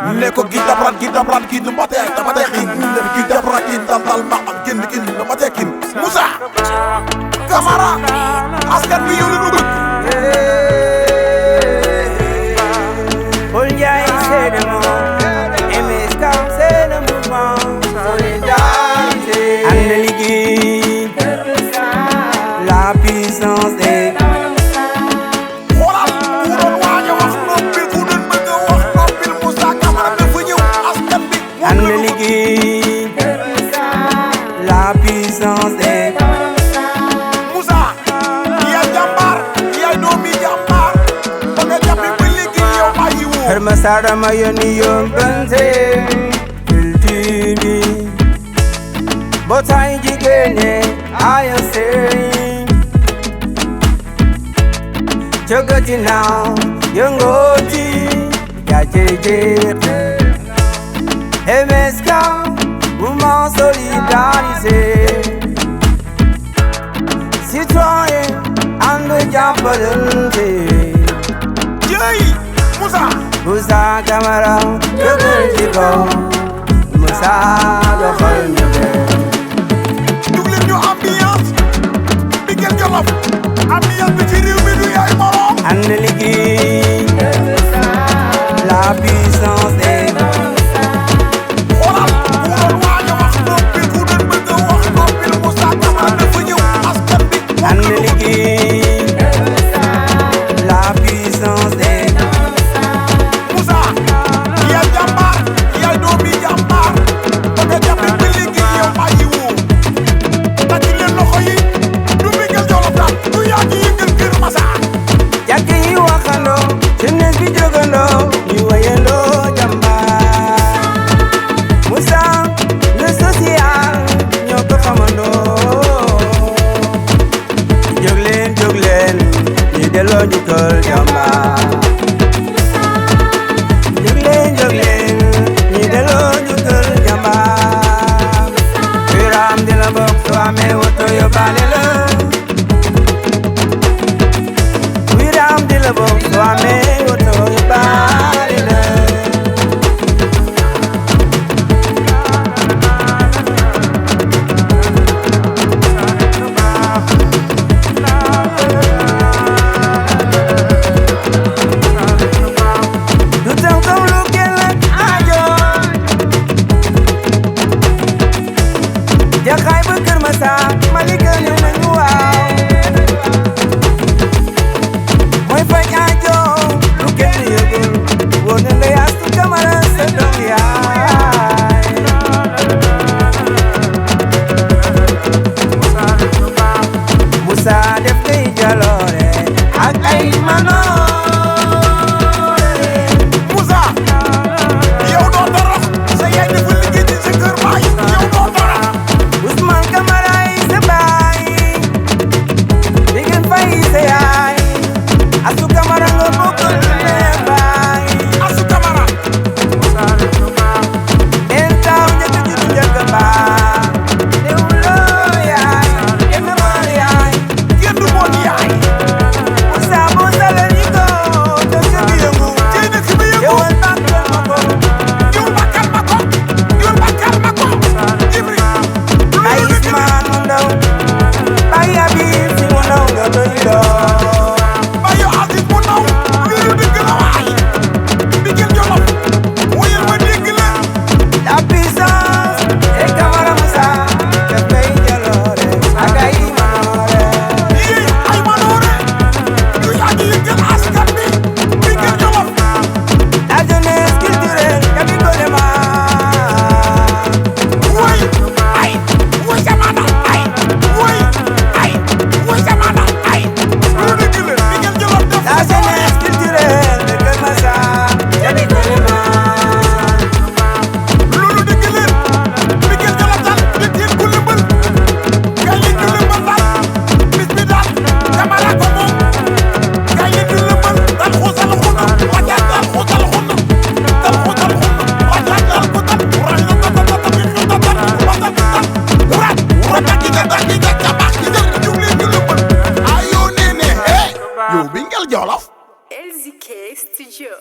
Neko kita beran kita matekin kita berakin tal makan kin matekin Musa Kamara askan bi yow lu dugg Paul Ndiaye c'est le mot MSK c'est le mouvement solidarité ànd liggéey la puissance est la puissance est Moussa yaay jàmbaar yaay doomi jàmbaar ba nga jàppi ba léegi yow bàyyi woo Kër Masar dama yónni yóbbante culture bi mbootaay jigéen ñi ayo sëriñ jógati naaw yëngooti jaajëjëf MSK mouvement solidarisé citoyen ànd jàppalante Jey Moussa Camara jógal ci kaw Moussa doxal ñu dug leen ñu ambiance bi ngeen Jolof ambiance bi ci réew mi du yaay morom ànd liggéey la puissance est la puissance est Moussa yaay jàmbaar yaay doomi jàmbaar ba nga jàppi ba léegi yow bàyyi woo tàcc leen loxo yi du Mbinguel Jolof daal du yaa ngi yëngal Kër Massar jàkk yi waxandoo jeunesse bi jógandoo ñu wayandoo jàmbaar Moussa le social ñoo ko xamandoo jóg leen ñu delloo njukkal jàmbaar jóg leen ñu delloo njukkal jàmbaar wiram di la bokk soo amee woto yóbbaale la wiram di la bokk soo amee woto yóbbaale la Jaxaay ba Kër Masar Malika ñëw nañu waaw mooy faj aajo lu kenn yëgul wóor na Ndeye Astou Camara sa doom yaay Moussa def kay jaloore ak ay manoore Moussa yow doo torox sa yaay dafa liggéey ci sa kër baay yow doo torox Ousmane Camara yi sa baay Degen Faye sa yaay Astou Camara nga bokkal ne baay Astou Camara en taw njëkk juddu njëkk baa dewloo yaay kenn maa yaay kenn du moon yaay Moussa boo salal yi ko dëkk bi yëngu cey dëkk bi yëngu jëwal bàkkal ma ko jëwal bàkkal ma ko jëwal bàkkal ma ko Ibri Baye Ismaan mu ndaw Baye Habib si mu ndaw nga doy loo Baye Aziz mu ndaw loolu dëgg la waay Mbinguel Jolof wóyal ma dégg la la puissance et Camara Moussa def kay jaloore ak ay manoore yéey ay manoore yu yaa ngi yëngal askan bi Mbinguel Jolof la jeunesse culturelle Gabi Golema woy ay woy sama dal ay woy sama dal ay loolu dëgg la Mbinguel Jolof def la jeunesse culturelle de Kër Massar Gabi Golema loolu dëgg la Mbinguel Jolof daal di tiit ku lëmbal gaa yi ñu lëmbal daal bis bi daal Camara ko moom gaa yi ñu lëmbal dal xuusal xunna wàccaat dal xuusal xunna dal xuusal xunna wàccaat dal ko dal wuraay la dal dal dal ñu dal dal wàccaat dal wuraat wuraat gi dal gi dal tabax gi dal ñu leen ñu lëmbal ayoo nee ne hey yow Mbinguel Jolof LZK Studio.